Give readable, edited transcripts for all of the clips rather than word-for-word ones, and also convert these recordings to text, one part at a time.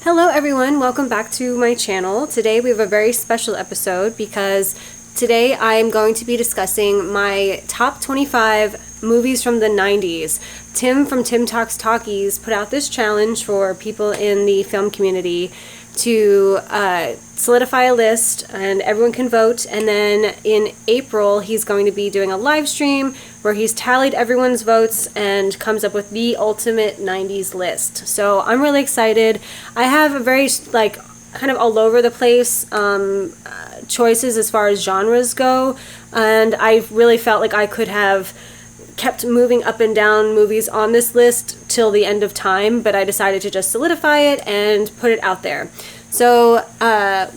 Hello everyone, welcome back to my channel. Today we have a very special episode because today I am going to be discussing my top 25 movies from the 90s. Tim from Tim Talks Talkies put out this challenge for people in the film community to solidify a list, and everyone can vote, and then in April he's going to be doing a live stream where he's tallied everyone's votes and comes up with the ultimate 90s list. So I'm really excited. I have a very kind of all over the place choices as far as genres go, and I really felt like I could have kept moving up and down movies on this list till the end of time, but I decided to just solidify it and put it out there. So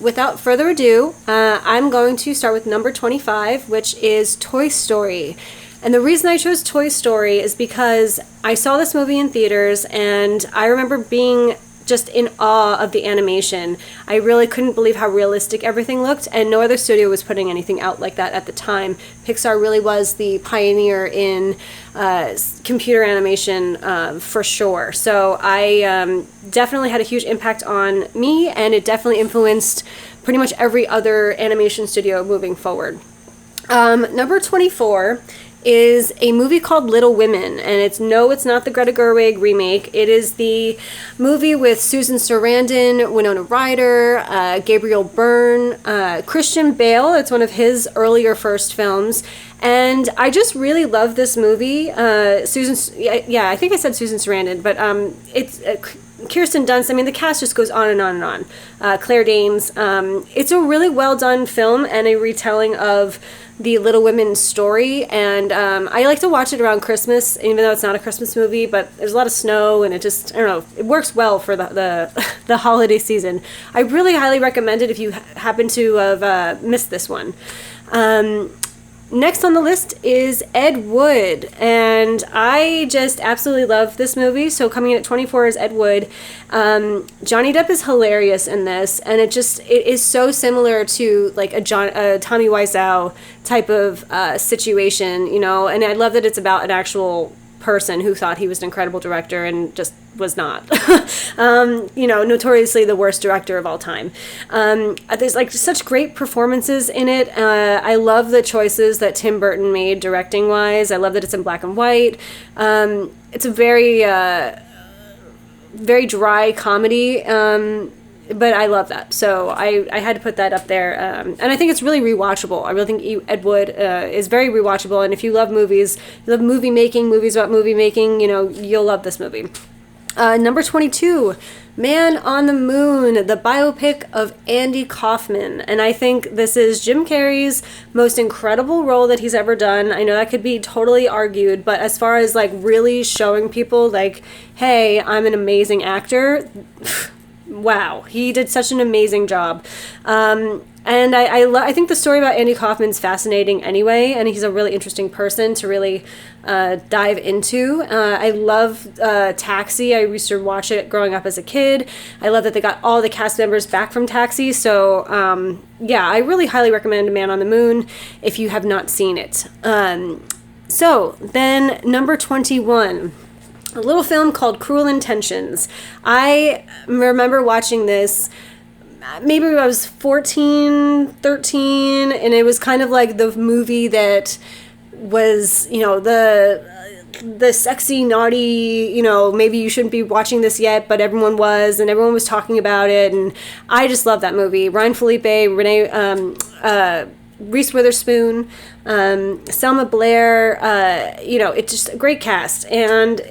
without further ado, I'm going to start with number 25, which is Toy Story. And the reason I chose Toy Story is because I saw this movie in theaters and I remember being just in awe of the animation. I really couldn't believe how realistic everything looked, and no other studio was putting anything out like that at the time. Pixar really was the pioneer in computer animation for sure. So I definitely had a huge impact on me, and it definitely influenced pretty much every other animation studio moving forward. Number 24 is a movie called Little Women, and it's not the Greta Gerwig remake. It is the movie with Susan Sarandon, Winona Ryder, Gabriel Byrne, Christian Bale. It's one of his earlier first films, and I just really love this movie. I think I said Susan Sarandon, but it's Kirsten Dunst. I mean, the cast just goes on and on and on. Claire Danes. It's a really well done film and a retelling of the Little Women story, and I like to watch it around Christmas, even though it's not a Christmas movie, but there's a lot of snow, and it just, I don't know, it works well for the holiday season. I really highly recommend it if you happen to have missed this one. Next on the list is Ed Wood, and I just absolutely love this movie. So coming in at 24 is Ed Wood. Johnny Depp is hilarious in this, and it is so similar to like a Tommy Wiseau type of situation, you know, and I love that it's about an actual person who thought he was an incredible director and just was not. Notoriously the worst director of all time. There's like such great performances in it. I love the choices that Tim Burton made directing wise. I love that it's in black and white. It's a very very dry comedy, but I love that. So I had to put that up there. And I think it's really rewatchable. I really think Ed Wood is very rewatchable. And if you love movies, you love movies about movie making, you'll love this movie. Number 22, Man on the Moon, the biopic of Andy Kaufman. And I think this is Jim Carrey's most incredible role that he's ever done. I know that could be totally argued, but as far as like really showing people like, hey, I'm an amazing actor, wow, he did such an amazing job. And I think the story about Andy Kaufman's fascinating anyway, and he's a really interesting person to really dive into. I love Taxi. I used to watch it growing up as a kid. I love that they got all the cast members back from Taxi. So I really highly recommend Man on the Moon if you have not seen it. So then number 21. A little film called Cruel Intentions. I remember watching this, maybe I was 14, 13, and it was kind of like the movie that was, the sexy, naughty, maybe you shouldn't be watching this yet, but everyone was, and everyone was talking about it, and I just love that movie. Ryan Phillippe, Reese Witherspoon, Selma Blair, it's just a great cast, and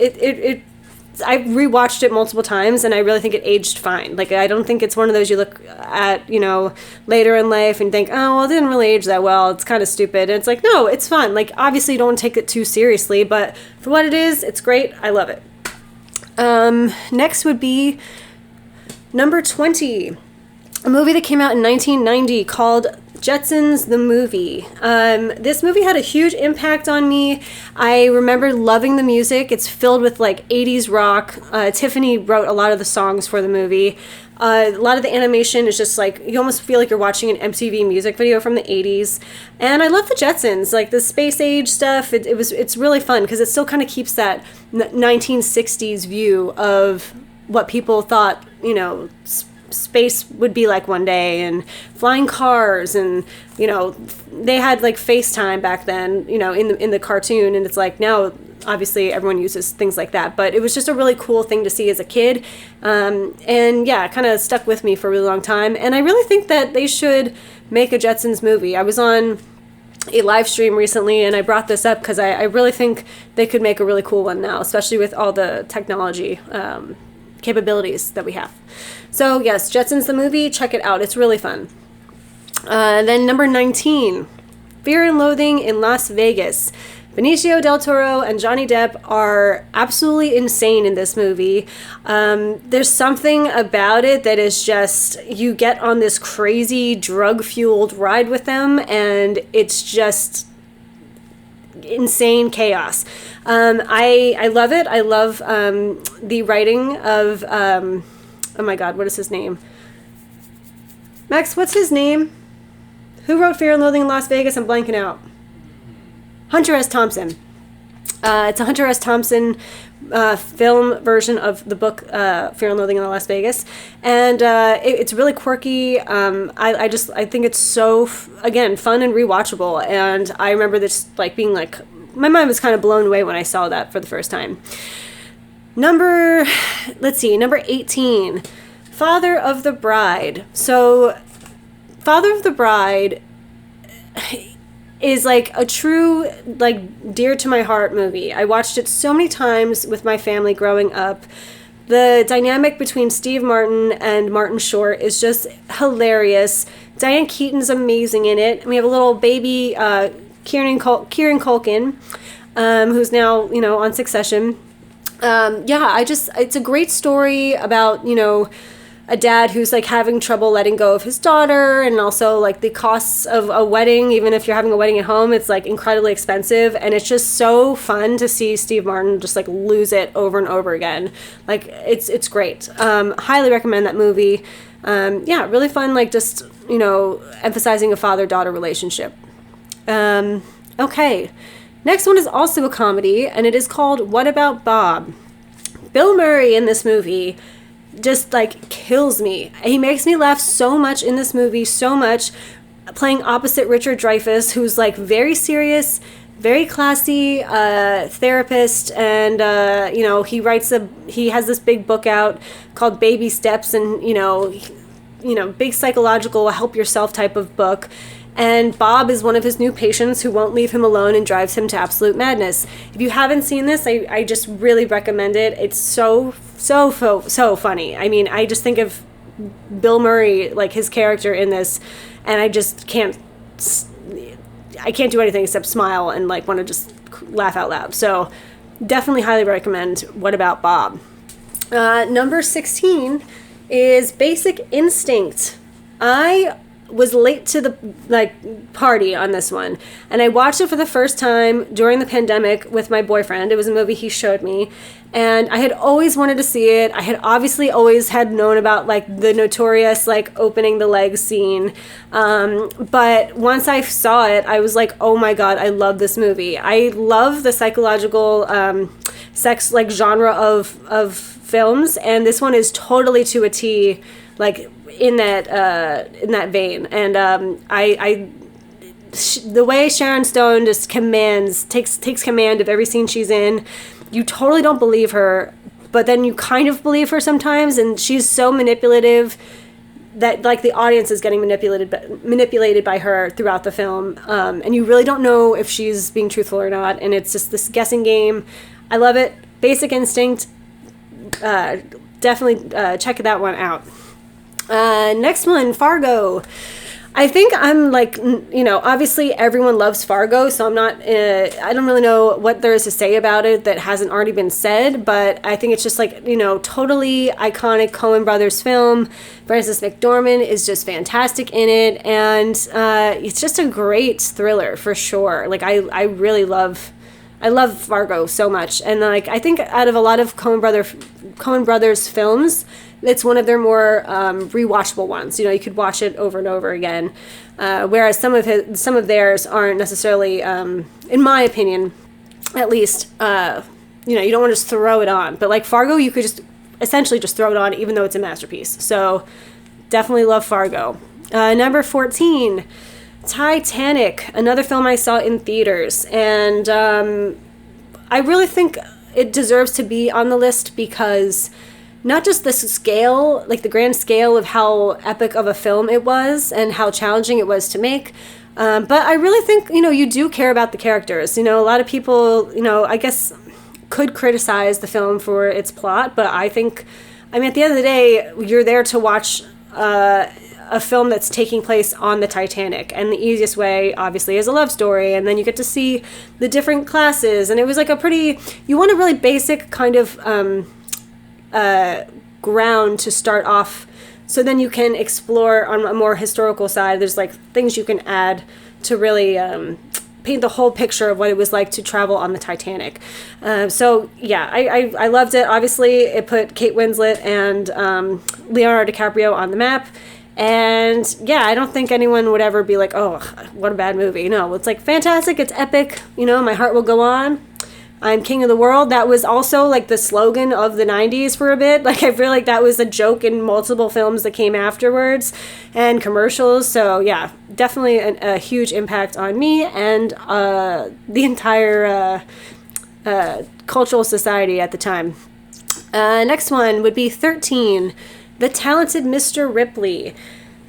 I've rewatched it multiple times, and I really think it aged fine. Like, I don't think it's one of those you look at, later in life and think, oh, well, it didn't really age that well, it's kind of stupid. And it's like, no, it's fun. Like, obviously don't take it too seriously, but for what it is, it's great. I love it. Next would be number 20, a movie that came out in 1990 called Jetsons the movie. This movie had a huge impact on me. I remember loving the music. It's filled with like 80s rock. Tiffany wrote a lot of the songs for the movie. A lot of the animation is just like, you almost feel like you're watching an MTV music video from the 80s. And I love the Jetsons, like the space age stuff. It's really fun because it still kind of keeps that 1960s view of what people thought space would be like one day, and flying cars, and they had like FaceTime back then, in the cartoon, and it's like now obviously everyone uses things like that, but it was just a really cool thing to see as a kid, and yeah, it kind of stuck with me for a really long time, and I really think that they should make a Jetsons movie. I was on a live stream recently, and I brought this up because I really think they could make a really cool one now, especially with all the technology capabilities that we have. So yes, Jetsons the movie, check it out. It's really fun. Then number 19, Fear and Loathing in Las Vegas. Benicio del Toro and Johnny Depp are absolutely insane in this movie. There's something about it that is just, you get on this crazy drug-fueled ride with them, and it's just insane chaos. I love it. I love the writing of oh my god, what is his name? Max, what's his name? Who wrote Fear and Loathing in Las Vegas? I'm blanking out. Hunter S. Thompson. It's a Hunter S. Thompson film version of the book Fear and Loathing in Las Vegas, and it's really quirky. I think it's so again fun and rewatchable, and I remember this like being like, my mind was kind of blown away when I saw that for the first time. Number 18, Father of the Bride. So Father of the Bride is like a true, like, dear to my heart movie. I watched it so many times with my family growing up. The dynamic between Steve Martin and Martin Short is just hilarious. Diane Keaton's amazing in it. We have a little baby Kieran Culkin, who's now on Succession. It's a great story about a dad who's like having trouble letting go of his daughter, and also like the costs of a wedding. Even if you're having a wedding at home, it's like incredibly expensive, and it's just so fun to see Steve Martin just like lose it over and over again. Like it's great. Highly recommend that movie. Really fun, like just emphasizing a father-daughter relationship. Okay, next one is also a comedy, and it is called What About Bob? Bill Murray in this movie just like kills me. He makes me laugh so much in this movie, so much, playing opposite Richard Dreyfuss, who's like very serious, very classy therapist, and he has this big book out called Baby Steps, and big psychological help yourself type of book. And Bob is one of his new patients who won't leave him alone and drives him to absolute madness. If you haven't seen this, I just really recommend it. It's so funny. I mean, I just think of Bill Murray, like his character in this, and I just can't do anything except smile and like want to just laugh out loud. So definitely highly recommend What About Bob? Number 16 is Basic Instinct. I was late to the party on this one, and I watched it for the first time during the pandemic with my boyfriend. It was a movie he showed me, and I had always wanted to see it. I had obviously always had known about like the notorious like opening the legs scene, but once I saw it, I was like, oh my god, I love this movie. I love the psychological sex like genre of films, and this one is totally to a T, like in that vein. And the way Sharon Stone just takes command of every scene she's in, you totally don't believe her, but then you kind of believe her sometimes, and she's so manipulative that like the audience is getting manipulated by her throughout the film, and you really don't know if she's being truthful or not, and it's just this guessing game. I love it. Basic Instinct. Definitely check that one out. Next one, Fargo. I think I'm like, obviously everyone loves Fargo, so I'm not, I don't really know what there is to say about it that hasn't already been said, but I think it's just like, totally iconic Coen Brothers film. Frances McDormand is just fantastic in it, and it's just a great thriller for sure. Like, I really love Fargo so much, and like I think out of a lot of Coen Brothers films, it's one of their more rewatchable ones. You could watch it over and over again, whereas some of theirs aren't necessarily, in my opinion, at least. You don't want to just throw it on, but like Fargo, you could just essentially just throw it on, even though it's a masterpiece. So definitely love Fargo. Number 14, Titanic, another film I saw in theaters. And I really think it deserves to be on the list because not just the scale, like the grand scale of how epic of a film it was and how challenging it was to make, but I really think, you do care about the characters. A lot of people, I guess could criticize the film for its plot, but I think, at the end of the day, you're there to watch a film that's taking place on the Titanic, and the easiest way obviously is a love story, and then you get to see the different classes, and it was like you want a really basic kind of ground to start off, so then you can explore on a more historical side. There's like things you can add to really paint the whole picture of what it was like to travel on the Titanic. So yeah, I loved it. Obviously it put Kate Winslet and Leonardo DiCaprio on the map. And yeah, I don't think anyone would ever be like, oh, what a bad movie. No, it's like fantastic. It's epic. My heart will go on. I'm king of the world. That was also like the slogan of the 90s for a bit. Like I feel like that was a joke in multiple films that came afterwards and commercials. So yeah, definitely a huge impact on me and the entire cultural society at the time. Next one would be 13, The Talented Mr. Ripley.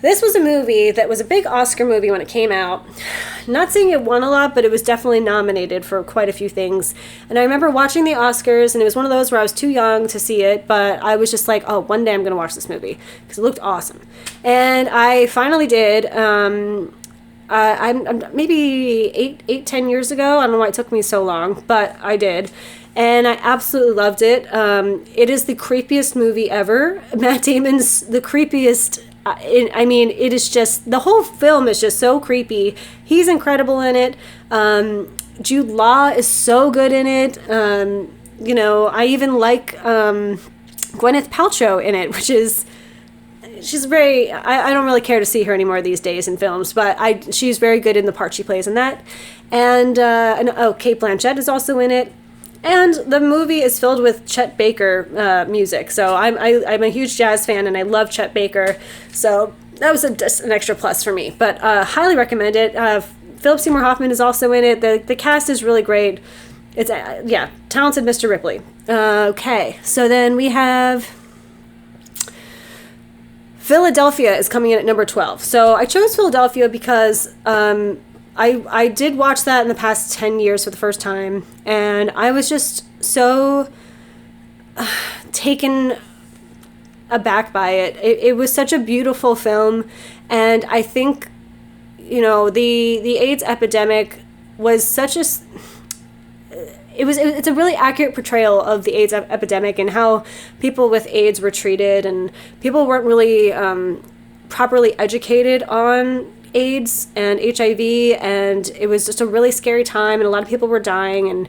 This was a movie that was a big Oscar movie when it came out. Not saying it won a lot, but it was definitely nominated for quite a few things. And I remember watching the Oscars, and it was one of those where I was too young to see it, but I was just like, oh, one day I'm going to watch this movie, because it looked awesome. And I finally did. I'm maybe 10 years ago. I don't know why it took me so long, but I did. And I absolutely loved it. It is the creepiest movie ever. Matt Damon's the creepiest. It is just, the whole film is just so creepy. He's incredible in it. Jude Law is so good in it. I even like Gwyneth Paltrow in it, which is, she's very, I don't really care to see her anymore these days in films, but she's very good in the part she plays in that. And Cate Blanchett is also in it. And the movie is filled with Chet Baker music. So I'm a huge jazz fan, and I love Chet Baker. So that was just an extra plus for me. But highly recommend it. Philip Seymour Hoffman is also in it. The cast is really great. It's, Talented Mr. Ripley. Okay, so then we have Philadelphia is coming in at number 12. So I chose Philadelphia because I did watch that in the past 10 years for the first time, and I was just so taken aback by it. It was such a beautiful film, and I think, the AIDS epidemic was such a... It's a really accurate portrayal of the AIDS epidemic and how people with AIDS were treated, and people weren't really properly educated on AIDS and HIV, and it was just a really scary time, and a lot of people were dying, and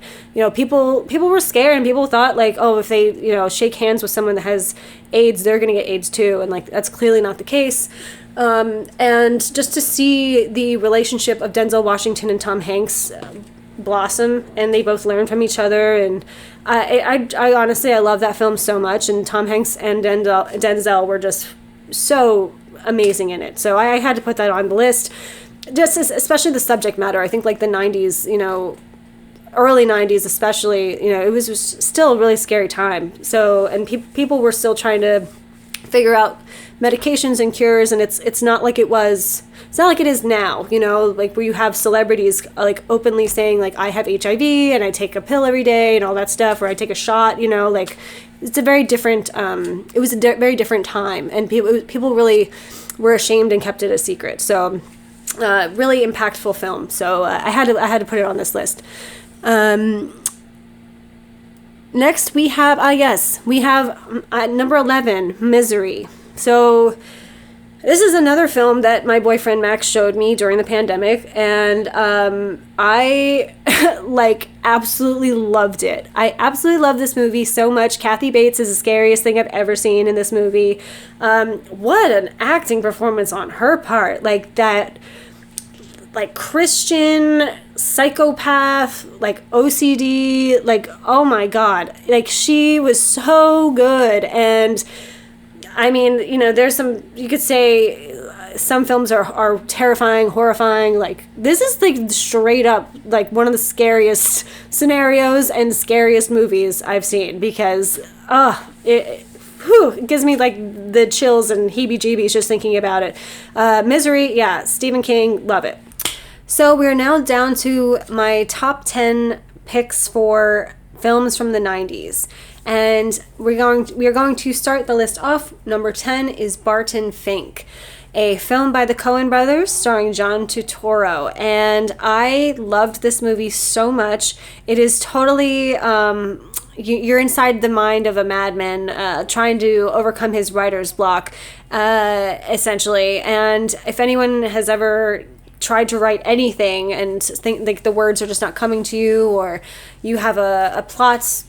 people were scared, and people thought like, oh, if they shake hands with someone that has AIDS, they're gonna get AIDS too, and like that's clearly not the case. And just to see the relationship of Denzel Washington and Tom Hanks blossom, and they both learn from each other, and I honestly, I love that film so much, and Tom Hanks and Denzel were just so amazing in it. So I had to put that on the list, just especially the subject matter. I think like the 90s, early 90s especially, it was just still a really scary time. So, and people were still trying to figure out medications and cures, and it's not like it is now, like where you have celebrities like openly saying like, I have HIV and I take a pill every day and all that stuff, or I take a shot, like it's a very different, it was a very different time, and people really were ashamed and kept it a secret. So really impactful film. So I had to put it on this list. Next we have, number 11, Misery. So this is another film that my boyfriend Max showed me during the pandemic, and I absolutely loved it. I absolutely love this movie so much. Kathy Bates is the scariest thing I've ever seen in this movie. What an acting performance on her part. Like that, like Christian psychopath, like OCD, like, oh my God, like she was so good. And I mean, you know, there's some, you could say some films are terrifying, horrifying. Like this is like straight up like one of the scariest scenarios and scariest movies I've seen, because it gives me like the chills and heebie-jeebies just thinking about it. Misery, yeah, Stephen King, love it. So we're now down to my top 10 picks for films from the 90s. And we are going to start the list off. Number 10 is Barton Fink, a film by the Coen brothers starring John Turturro. And I loved this movie so much. It is totally... you're inside the mind of a madman trying to overcome his writer's block, essentially. And if anyone has ever tried to write anything and think like the words are just not coming to you, or you have a plot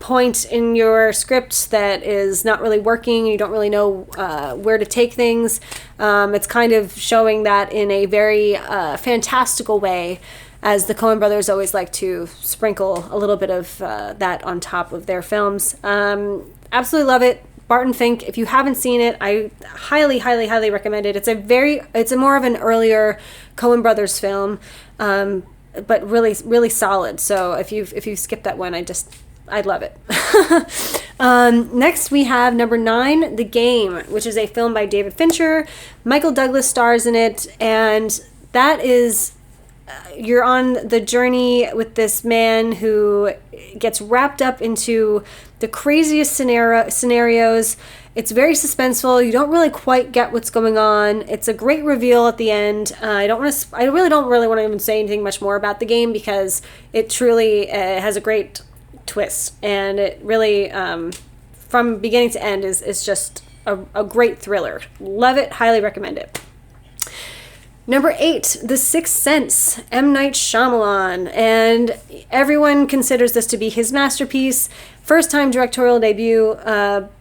point in your script that is not really working, you don't really know where to take things, it's kind of showing that in a very fantastical way, as the Coen brothers always like to sprinkle a little bit of that on top of their films. Absolutely love it. Barton Fink, if you haven't seen it, I highly, highly, highly recommend it. It's a more of an earlier Coen brothers film, but really, really solid. So if you skip that one, I'd love it. Next we have number 9, The Game, which is a film by David Fincher. Michael Douglas stars in it, and that is... you're on the journey with this man who gets wrapped up into the craziest scenarios. It's very suspenseful. You don't really quite get what's going on. It's a great reveal at the end. I really don't want to even say anything much more about The Game, because it truly has a great twist, and it really, from beginning to end, is just a great thriller. Love it. Highly recommend it. Number 8, The Sixth Sense, M. Night Shyamalan, and everyone considers this to be his masterpiece. First time directorial debut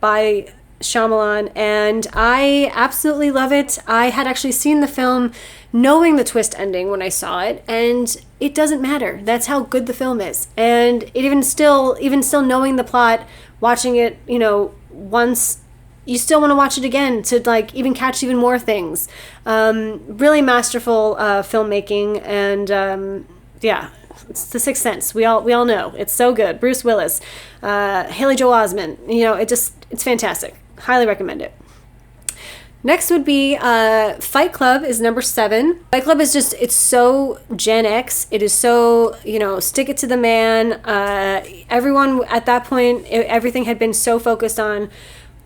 by Shyamalan, and I absolutely love it. I had actually seen the film knowing the twist ending when I saw it, and it doesn't matter. That's how good the film is. And it even still knowing the plot, watching it, you know, once, you still want to watch it again to like even catch even more things. Really masterful filmmaking, and yeah, it's The Sixth Sense. We all know it's so good. Bruce Willis, Haley Joel Osment. You know, it's fantastic. Highly recommend it. Next would be Fight Club is number 7. Fight Club is just, it's so Gen X. It is so, you know, stick it to the man. Everyone at that point, everything had been so focused on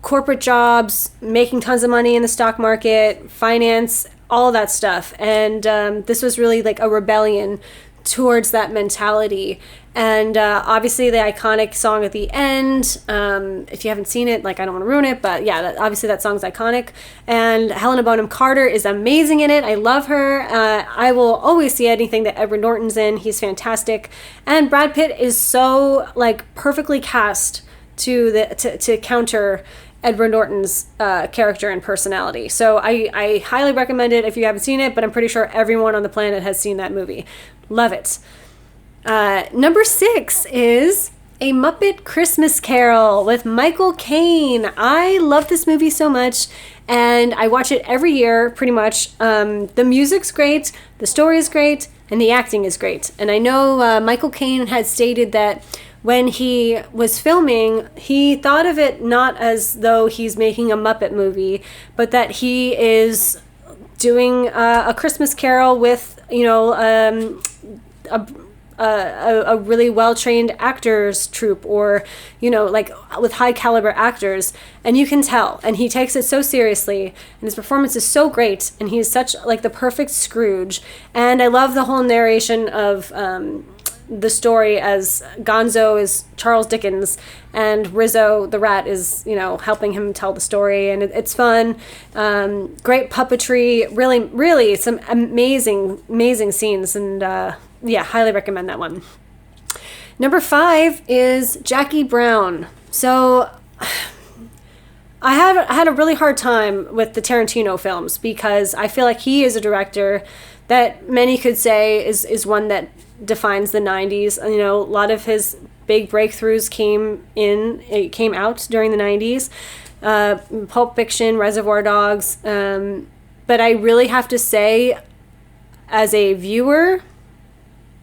corporate jobs, making tons of money in the stock market, finance, all of that stuff. And this was really like a rebellion towards that mentality. And obviously the iconic song at the end, if you haven't seen it, like, I don't want to ruin it, but yeah, obviously that song's iconic. And Helena Bonham Carter is amazing in it. I love her. I will always see anything that Edward Norton's in. He's fantastic. And Brad Pitt is so like perfectly cast to counter Edward Norton's character and personality. So I highly recommend it if you haven't seen it, but I'm pretty sure everyone on the planet has seen that movie. Love it. Number 6 is A Muppet Christmas Carol with Michael Caine. I love this movie so much, and I watch it every year pretty much. The music's great, the story is great, and the acting is great. And I know Michael Caine had stated that when he was filming, he thought of it not as though he's making a Muppet movie, but that he is doing a Christmas Carol with, you know, a really well-trained actors troupe, or, you know, like with high caliber actors, and you can tell. And he takes it so seriously, and his performance is so great, and he's such like the perfect Scrooge. And I love the whole narration of the story, as Gonzo is Charles Dickens and Rizzo the rat is, you know, helping him tell the story, and it's fun. Great puppetry, really some amazing scenes, and yeah, highly recommend that one. Number 5 is Jackie Brown. So I had a really hard time with the Tarantino films, because I feel like he is a director that many could say is one that defines the 90s. You know, a lot of his big breakthroughs came out during the 90s. Pulp Fiction, Reservoir Dogs. But I really have to say, as a viewer,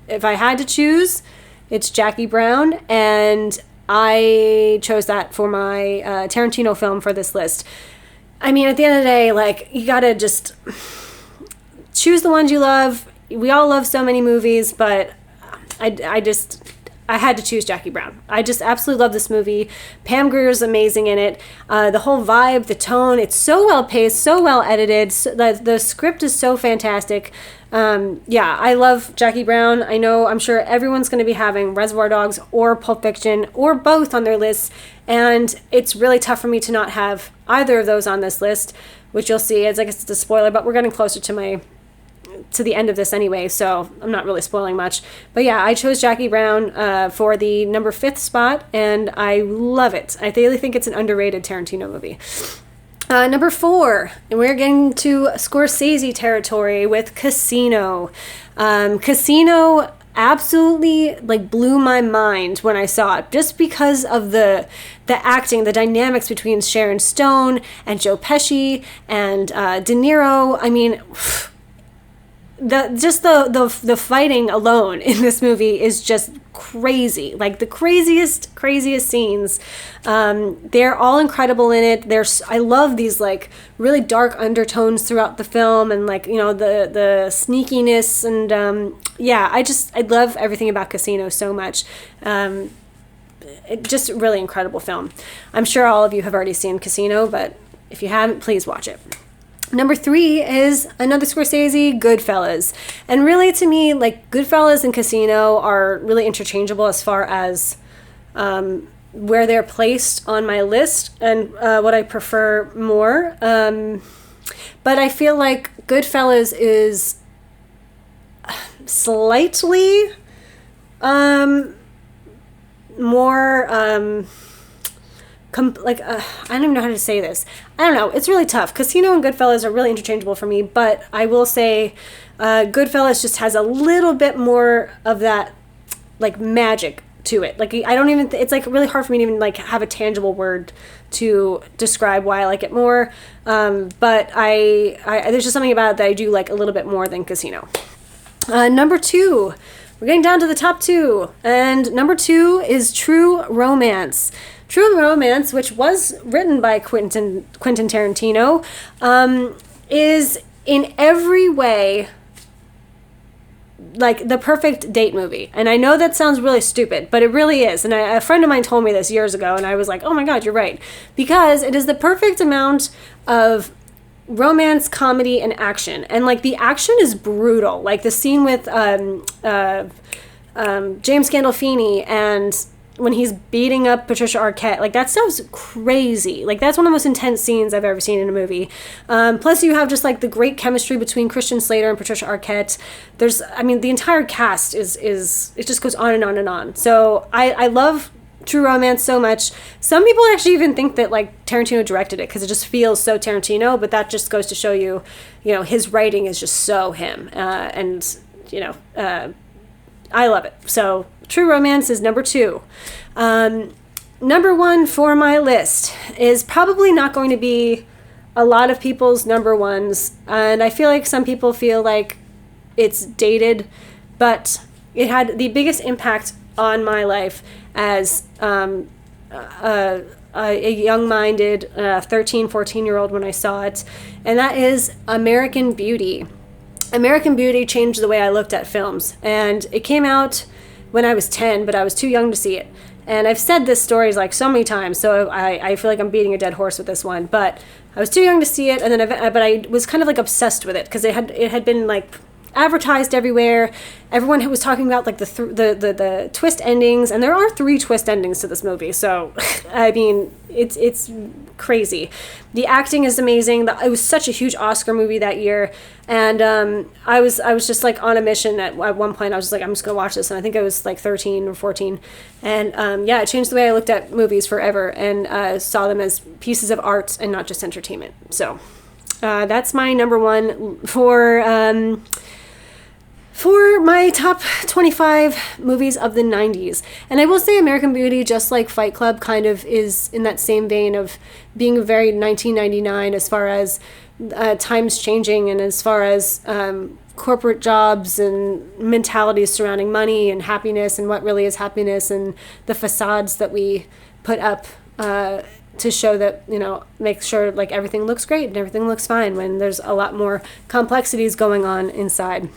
if I had to choose, it's Jackie Brown, and I chose that for my Tarantino film for this list. I mean, at the end of the day, like, you gotta just choose the ones you love. We all love so many movies, but I had to choose Jackie Brown. I just absolutely love this movie. Pam Grier's amazing in it. The whole vibe, the tone, it's so well paced, so well edited. The script is so fantastic. Yeah, I love Jackie Brown. I'm sure everyone's going to be having Reservoir Dogs or Pulp Fiction or both on their lists, and it's really tough for me to not have either of those on this list, which you'll see. I guess it's a spoiler, but we're getting closer to the end of this anyway, so I'm not really spoiling much. But yeah, I chose Jackie Brown for the number 5th spot, and I love it. I really think it's an underrated Tarantino movie. Number 4, and we're getting to Scorsese territory with Casino. Casino absolutely blew my mind when I saw it, just because of the acting, the dynamics between Sharon Stone and Joe Pesci and De Niro. I mean, the fighting alone in this movie is just crazy. Like, the craziest scenes. They're all incredible in it. I love these really dark undertones throughout the film, and the sneakiness, and I love everything about Casino so much. Just a really incredible film. I'm sure all of you have already seen Casino, but if you haven't, please watch it. Number 3 is another Scorsese, Goodfellas. And really, to me, Goodfellas and Casino are really interchangeable as far as where they're placed on my list and what I prefer more. But I feel like Goodfellas is slightly more... I don't even know how to say this. I don't know. It's really tough. Casino and Goodfellas are really interchangeable for me, but I will say Goodfellas just has a little bit more of that magic to it. I don't even, it's really hard for me to even have a tangible word to describe why I like it more. But I there's just something about it that I do like a little bit more than Casino. Number 2. We're getting down to the top 2. And number 2 is True Romance. True Romance, which was written by Quentin Tarantino, is in every way the perfect date movie. And I know that sounds really stupid, but it really is. And a friend of mine told me this years ago, and I was like, oh my God, you're right. Because it is the perfect amount of romance, comedy, and action. And the action is brutal. The scene with James Gandolfini, and when he's beating up Patricia Arquette, that stuff's crazy. That's one of the most intense scenes I've ever seen in a movie. Plus you have just the great chemistry between Christian Slater and Patricia Arquette. The entire cast is it just goes on and on and on. So I love True Romance so much. Some people actually even think that Tarantino directed it, because it just feels so Tarantino, but that just goes to show you, his writing is just so him. I love it. So True Romance is number 2. Number 1 for my list is probably not going to be a lot of people's number ones, and I feel like some people feel like it's dated, but it had the biggest impact on my life as a young-minded 13, 14-year-old when I saw it, and that is American Beauty. American Beauty changed the way I looked at films, and it came out when I was 10, but I was too young to see it. And I've said this story so many times, so I feel like I'm beating a dead horse with this one, but I was too young to see it, and then but I was kind of obsessed with it, because it had been advertised everywhere. Everyone was talking about the twist endings, and there are 3 twist endings to this movie. So I mean, it's crazy. The acting is amazing. It was such a huge Oscar movie that year, and I was just on a mission at one point. I was just I'm just gonna watch this, and I think I was 13 or 14, and it changed the way I looked at movies forever, and saw them as pieces of art and not just entertainment. So that's my number 1 for for my top 25 movies of the 90s. And I will say American Beauty, just like Fight Club, kind of is in that same vein of being very 1999 as far as times changing and as far as corporate jobs and mentalities surrounding money and happiness and what really is happiness and the facades that we put up to show that, make sure like everything looks great and everything looks fine when there's a lot more complexities going on inside.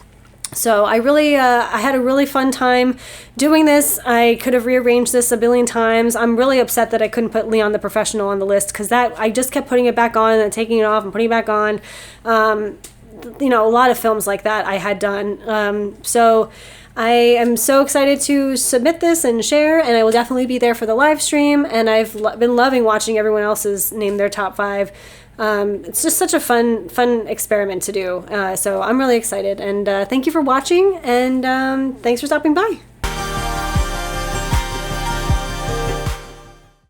So I really, I had a really fun time doing this. I could have rearranged this a billion times. I'm really upset that I couldn't put Leon the Professional on the list because I just kept putting it back on and then taking it off and putting it back on. A lot of films like that I had done. So I am so excited to submit this and share, and I will definitely be there for the live stream. And I've been loving watching everyone else's name their top 5. It's just such a fun experiment to do. So I'm really excited, and thank you for watching, and thanks for stopping by.